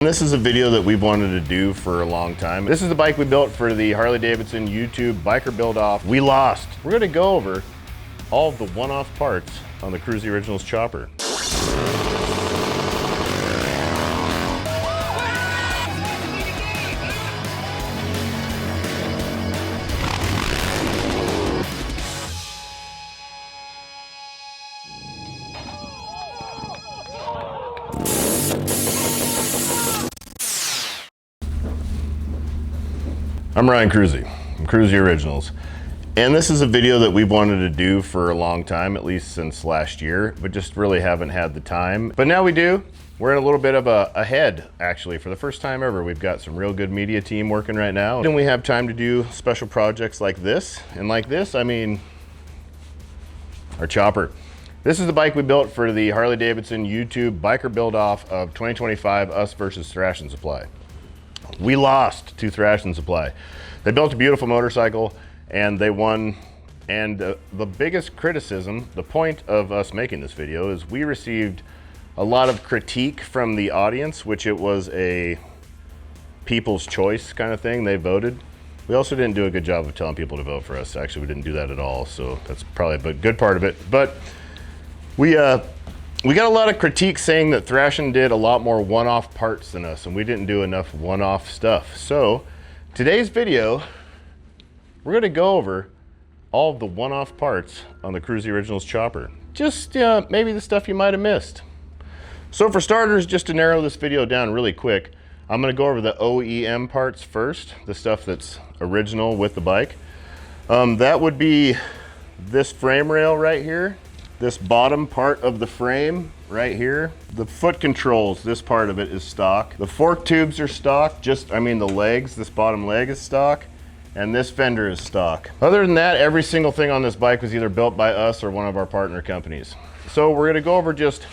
This is a video that we've wanted to do for a long time. This is the bike we built for the Harley-Davidson YouTube Biker Build-Off. We lost. We're gonna go over all of the one-off parts on the Kruesi Originals chopper. I'm Ryan Kruesi from Kruesi Originals, and this is a video that we've wanted to do for a long time, at least since last year, but just really haven't had the time. But now we do. We're in a little bit of a head, actually. For the first time ever, we've got some real good media team working right now, and we have time to do special projects like this. And like this, I mean, our chopper. This is the bike we built for the Harley-Davidson YouTube Biker Build-Off of 2025, us versus Thrash and Supply. We lost to Thrash and Supply. They built a beautiful motorcycle and they won. And the biggest criticism, the point of us making this video, is we received a lot of critique from the audience, which it was a people's choice kind of thing. They voted. We also didn't do a good job of telling people to vote for us. Actually, we didn't do that at all. So that's probably a good part of it. But we got a lot of critique saying that Thrashin' did a lot more one-off parts than us, and we didn't do enough one-off stuff. So today's video, we're gonna go over all of the one-off parts on the Kruesi Originals chopper. Just maybe the stuff you might have missed. So for starters, just to narrow this video down really quick, I'm gonna go over the OEM parts first, the stuff that's original with the bike. That would be this frame rail right here. This bottom part of the frame right here. The foot controls, this part of it is stock. The fork tubes are stock, the legs, this bottom leg is stock, and this fender is stock. Other than that, every single thing on this bike was either built by us or one of our partner companies. So we're gonna go over just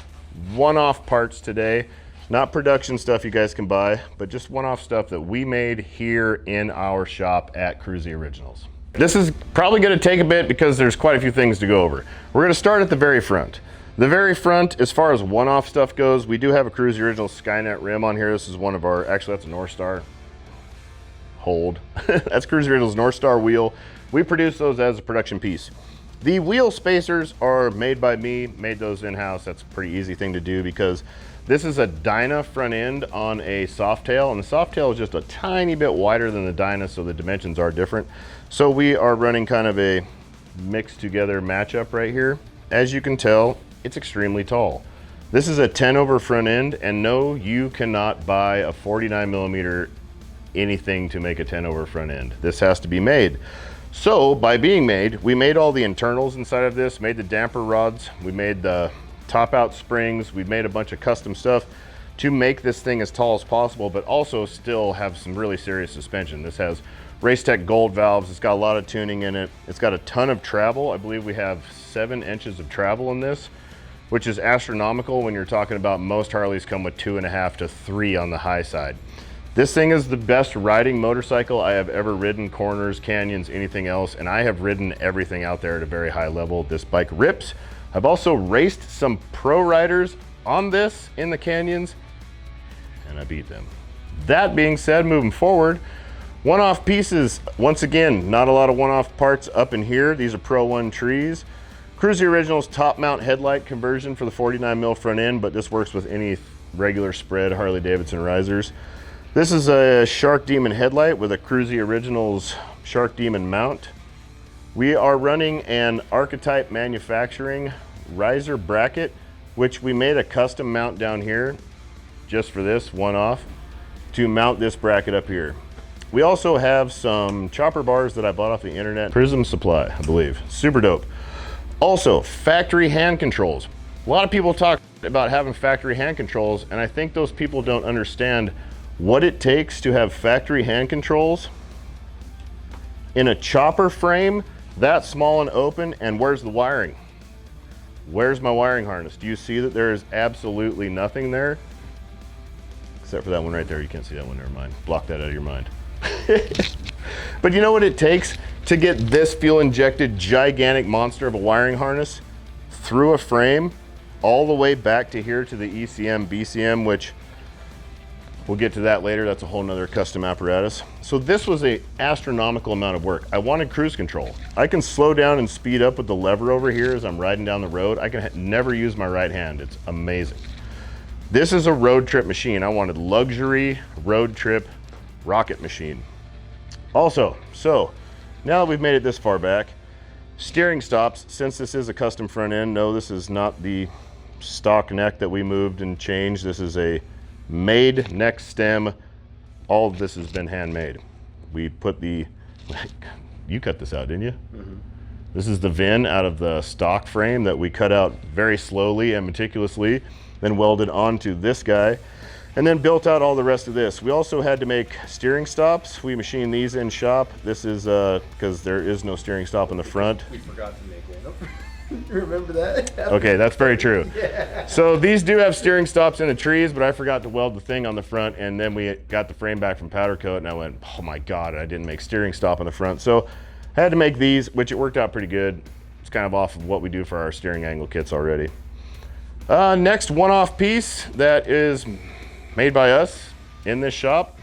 one-off parts today. Not production stuff you guys can buy, but just one-off stuff that we made here in our shop at Kruesi Originals. This is probably going to take a bit because there's quite a few things to go over. We're going to start at the very front. The very front, as far as one-off stuff goes, we do have a Kruesi Original Skynet rim on here. This is one of our, actually that's a North Star. Hold. That's Kruesi Original's North Star wheel. We produce those as a production piece. The wheel spacers are made by me, made those in-house. That's a pretty easy thing to do because this is a Dyna front end on a Softail, and the Softail is just a tiny bit wider than the Dyna, so the dimensions are different. So we are running kind of a mixed together matchup right here. As you can tell, it's extremely tall. This is a 10 over front end, and no, you cannot buy a 49 millimeter anything to make a 10 over front end. This has to be made. So by being made, we made all the internals inside of this, made the damper rods, we made the top out springs, we made a bunch of custom stuff to make this thing as tall as possible, but also still have some really serious suspension. This has Racetech Gold valves, it's got a lot of tuning in it, it's got a ton of travel. I believe we have 7 inches of travel in this, which is astronomical when you're talking about most Harleys come with 2.5 to 3 on the high side. This thing is the best riding motorcycle I have ever ridden, corners, canyons, anything else, and I have ridden everything out there at a very high level. This bike rips. I've also raced some pro riders on this in the canyons, and I beat them. That being said, moving forward, one-off pieces, once again, not a lot of one-off parts up in here. These are Pro 1 trees. Kruesi Originals top mount headlight conversion for the 49 mil front end, but this works with any regular spread Harley-Davidson risers. This is a Shark Demon headlight with a Kruesi Originals Shark Demon mount. We are running an Archetype Manufacturing riser bracket, which we made a custom mount down here just for this one-off to mount this bracket up here. We also have some chopper bars that I bought off the internet. Prism Supply, I believe. Super dope. Also, factory hand controls. A lot of people talk about having factory hand controls, and I think those people don't understand what it takes to have factory hand controls in a chopper frame that small and open. And where's the wiring? Where's my wiring harness? Do you see that there is absolutely nothing there? Except for that one right there. You can't see that one, never mind. Block that out of your mind. But you know what it takes to get this fuel injected gigantic monster of a wiring harness through a frame all the way back to here to the ECM, BCM, which We'll get to that later. That's a whole nother custom apparatus. So this was an astronomical amount of work. I wanted cruise control. I can slow down and speed up with the lever over here as I'm riding down the road. I can never use my right hand. It's amazing. This is a road trip machine. I wanted luxury road trip rocket machine. Also, so now that we've made it this far back, steering stops, since this is a custom front end, no, this is not the stock neck that we moved and changed. This is a made neck stem. All of this has been handmade. We put the, you cut this out, didn't you? Mm-hmm. This is the VIN out of the stock frame that we cut out very slowly and meticulously, then welded onto this guy, and then built out all the rest of this. We also had to make steering stops. We machined these in shop. This is because there is no steering stop in the front. We forgot to make one. You remember that? Okay, that's very true. Yeah. So these do have steering stops in the trees, but I forgot to weld the thing on the front, and then we got the frame back from powder coat, and I went, oh my God, I didn't make steering stop on the front. So I had to make these, which it worked out pretty good. It's kind of off of what we do for our steering angle kits already. Next one-off piece that is made by us in this shop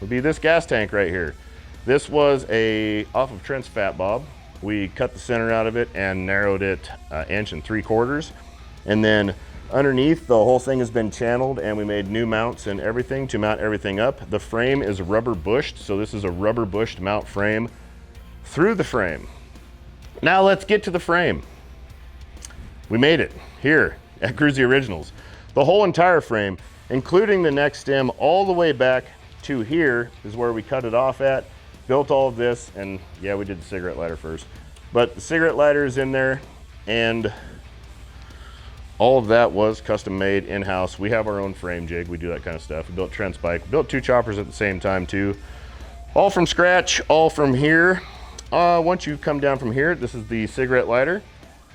would be this gas tank right here. This was off of Trent's Fat Bob. We cut the center out of it and narrowed it 1 3/4 inches. And then underneath, the whole thing has been channeled, and we made new mounts and everything to mount everything up. The frame is rubber bushed, so this is a rubber bushed mount frame through the frame. Now let's get to the frame. We made it here at Kruesi Originals. The whole entire frame, including the neck stem all the way back to here, is where we cut it off at. Built all of this, and yeah, we did the cigarette lighter first, but the cigarette lighter is in there, and all of that was custom made in-house. We have our own frame jig. We do that kind of stuff. We built Trent's bike. We built 2 choppers at the same time too. All from scratch, all from here. Once you come down from here, this is the cigarette lighter.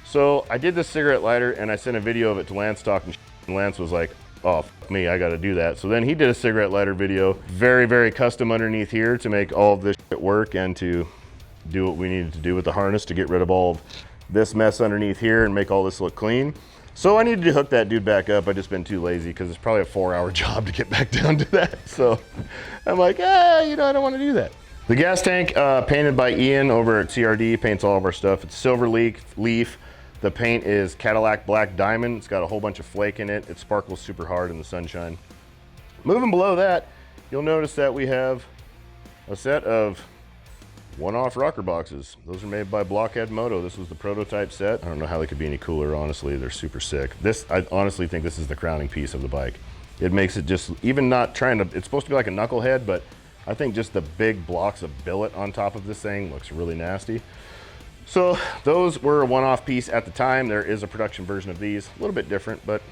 So I did this cigarette lighter, and I sent a video of it to Lance talking, and Lance was like, oh, f me, I gotta do that. So then he did a cigarette lighter video, very, very custom underneath here to make all of this shit work and to do what we needed to do with the harness to get rid of all of this mess underneath here and make all this look clean. So I needed to hook that dude back up. I just been too lazy because it's probably a 4-hour job to get back down to that. So I'm like, you know, I don't want to do that. The gas tank, painted by Ian over at CRD, paints all of our stuff. It's silver leaf. The paint is Cadillac Black Diamond. It's got a whole bunch of flake in it. It sparkles super hard in the sunshine. Moving below that, you'll notice that we have a set of one-off rocker boxes. Those are made by Blockhead Moto. This was the prototype set. I don't know how they could be any cooler, honestly. They're super sick. I honestly think this is the crowning piece of the bike. It makes it just, even not trying to, it's supposed to be like a knucklehead, but I think just the big blocks of billet on top of this thing looks really nasty. So those were a one-off piece at the time. There is a production version of these, a little bit different, but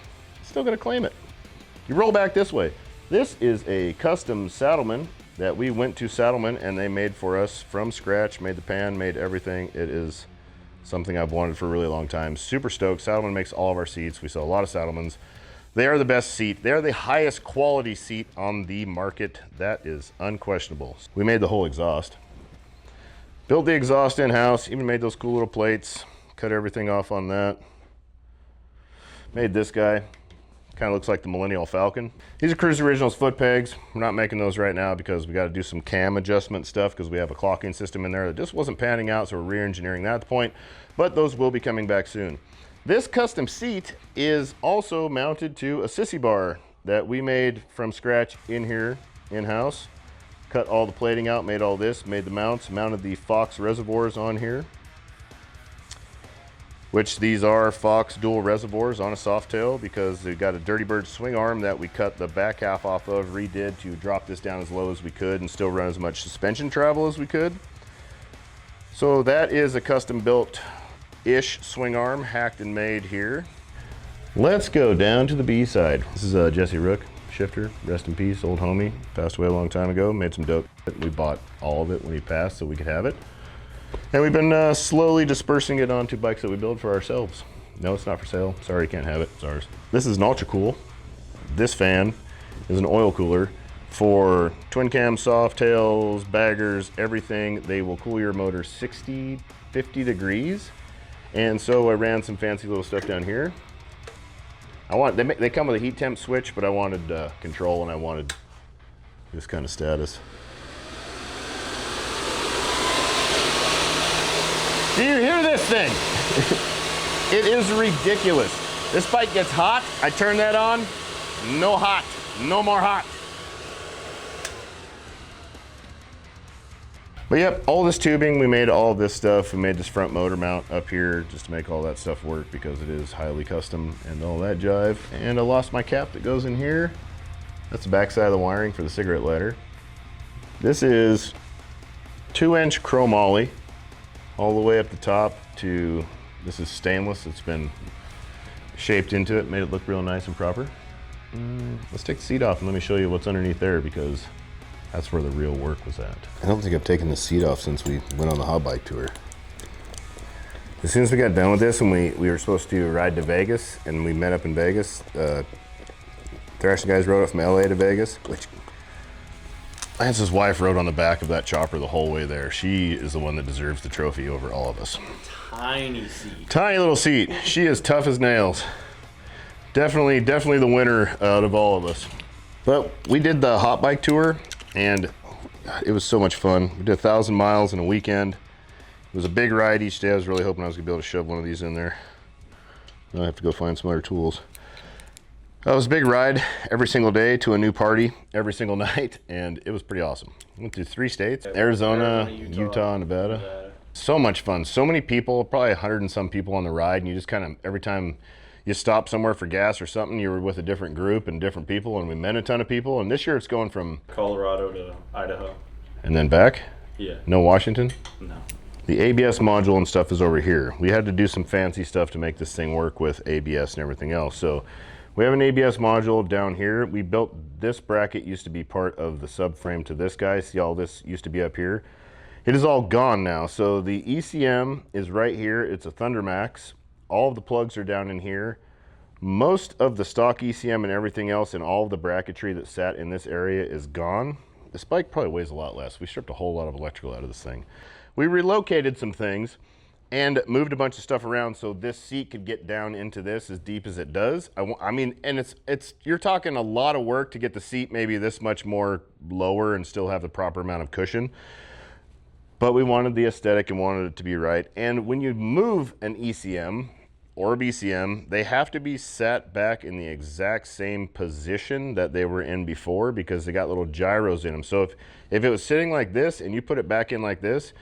still gonna claim it. You roll back this way. This is a custom Saddleman that we went to Saddleman and they made for us from scratch, made the pan, made everything. It is something I've wanted for a really long time. Super stoked. Saddleman makes all of our seats. We sell a lot of Saddlemans. They are the best seat. They are the highest quality seat on the market. That is unquestionable. We made the whole exhaust. Built the exhaust in-house, even made those cool little plates, cut everything off on that. Made this guy, kind of looks like the Millennial Falcon. These are Kruesi Originals foot pegs. We're not making those right now because we got to do some cam adjustment stuff because we have a clocking system in there that just wasn't panning out, so we're re-engineering that at the point, but those will be coming back soon. This custom seat is also mounted to a sissy bar that we made from scratch in here, in-house. Cut all the plating out, made all this, made the mounts, mounted the Fox reservoirs on here, which these are Fox dual reservoirs on a soft tail because they've got a Dirty Bird swing arm that we cut the back half off of, redid to drop this down as low as we could and still run as much suspension travel as we could. So that is a custom built-ish swing arm, hacked and made here. Let's go down to the B side. This is Jesse Rook. Shifter, rest in peace, old homie, passed away a long time ago, made some dope. We bought all of it when he passed so we could have it. And we've been slowly dispersing it onto bikes that we build for ourselves. No, it's not for sale. Sorry, you can't have it, it's ours. This is an Ultra Cool. This fan is an oil cooler for twin cam, soft tails, baggers, everything. They will cool your motor 60, 50 degrees. And so I ran some fancy little stuff down here. They come with a heat temp switch, but I wanted control and I wanted this kind of status. Do you hear this thing? It is ridiculous. This bike gets hot, I turn that on, no hot, no more hot. But yep, all this tubing, we made all of this stuff. We made this front motor mount up here just to make all that stuff work because it is highly custom and all that jive. And I lost my cap that goes in here. That's the back side of the wiring for the cigarette lighter. This is 2-inch chromoly all the way up the top to, this is stainless. It's been shaped into it, made it look real nice and proper. Let's take the seat off and let me show you what's underneath there because that's where the real work was at. I don't think I've taken the seat off since we went on the hot bike tour. As soon as we got done with this and we were supposed to ride to Vegas and we met up in Vegas, Thrashing guys rode up from LA to Vegas, which Lance's wife rode on the back of that chopper the whole way there. She is the one that deserves the trophy over all of us. Tiny seat. Tiny little seat. She is tough as nails. Definitely the winner out of all of us. But we did the hot bike tour and it was so much fun. We did 1,000 miles in a weekend. It was a big ride each day. I was really hoping I was gonna be able to shove one of these in there. I have to go find some other tools. It was a big ride every single day to a new party every single night, and it was pretty awesome. Went through 3 states, Arizona, Utah, Nevada. So much fun. So many people, probably 100 and some people on the ride, and you just kind of, every time you stop somewhere for gas or something, you were with a different group and different people, and we met a ton of people. And this year it's going from Colorado to Idaho. And then back? Yeah. No Washington? No. The ABS module and stuff is over here. We had to do some fancy stuff to make this thing work with ABS and everything else. So we have an ABS module down here. We built this bracket, used to be part of the subframe to this guy. See, all this used to be up here. It is all gone now. So the ECM is right here. It's a Thundermax. All of the plugs are down in here. Most of the stock ECM and everything else and all of the bracketry that sat in this area is gone. This bike probably weighs a lot less. We stripped a whole lot of electrical out of this thing. We relocated some things and moved a bunch of stuff around so this seat could get down into this as deep as it does. I mean, and it's you're talking a lot of work to get the seat maybe this much more lower and still have the proper amount of cushion. But we wanted the aesthetic and wanted it to be right. And when you move an ECM or BCM, they have to be set back in the exact same position that they were in before because they got little gyros in them. So if it was sitting like this and you put it back in like this,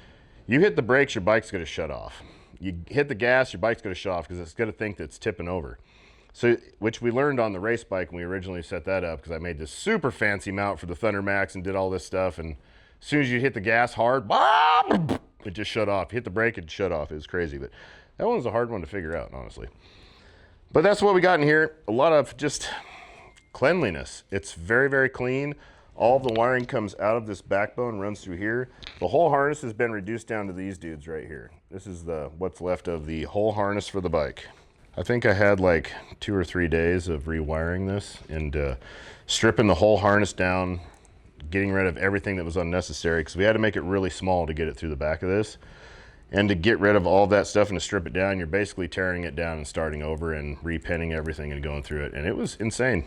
you hit the brakes, your bike's gonna shut off. You hit the gas, your bike's gonna shut off because it's gonna think that it's tipping over. So, which we learned on the race bike when we originally set that up because I made this super fancy mount for the Thundermax and did all this stuff, and as soon as you hit the gas hard, it just shut off. You hit the brake, it shut off. It was crazy, but that one was a hard one to figure out, honestly. But that's what we got in here. A lot of just cleanliness. It's very clean. All of the wiring comes out of this backbone, runs through here. The whole harness has been reduced down to these dudes right here. This is what's left of the whole harness for the bike. I think I had like 2 or 3 days of rewiring this and stripping the whole harness down, getting rid of everything that was unnecessary because we had to make it really small to get it through the back of this. And to get rid of all that stuff and to strip it down, you're basically tearing it down and starting over and repinning everything and going through it. And it was insane.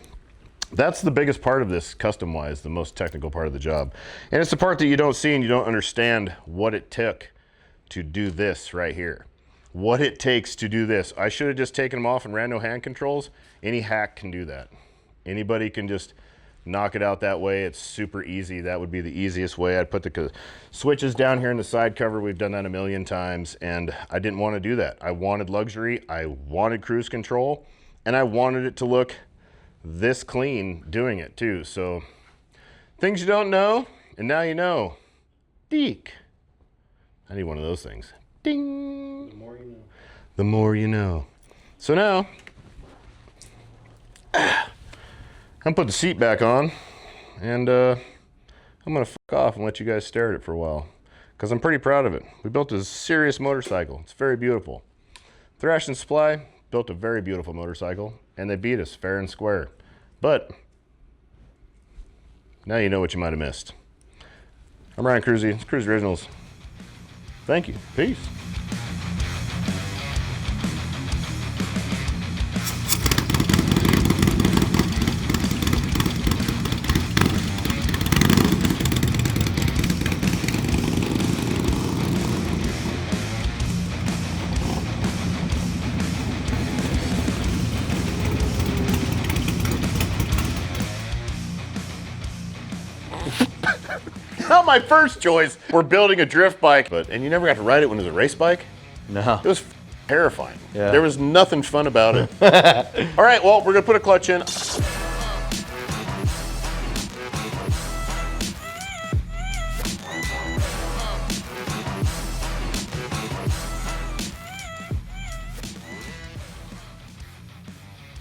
That's the biggest part of this custom-wise, the most technical part of the job. And it's the part that you don't see and you don't understand what it took to do this right here. What it takes to do this. I should have just taken them off and ran no hand controls. Any hack can do that. Anybody can just knock it out that way. It's super easy. That would be the easiest way. I'd put the switches down here in the side cover. We've done that a million times and I didn't want to do that. I wanted luxury. I wanted cruise control and I wanted it to look this clean doing it too. So things you don't know and now you know. Deek. I need one of those things. Ding. The more you know. The more you know. So now I'm gonna put the seat back on and I'm gonna fuck off and let you guys stare at it for a while because I'm pretty proud of it. We built a serious motorcycle. It's very beautiful. Thrash and Supply built a very beautiful motorcycle and they beat us fair and square. But now you know what you might have missed. I'm Ryan Kruesi. It's Kruesi Originals. Thank you. Peace. not my first choice. We're building a drift bike, and you never got to ride it when it was a race bike? No. It was terrifying. Yeah. There was nothing fun about it. All right, well, we're gonna put a clutch in.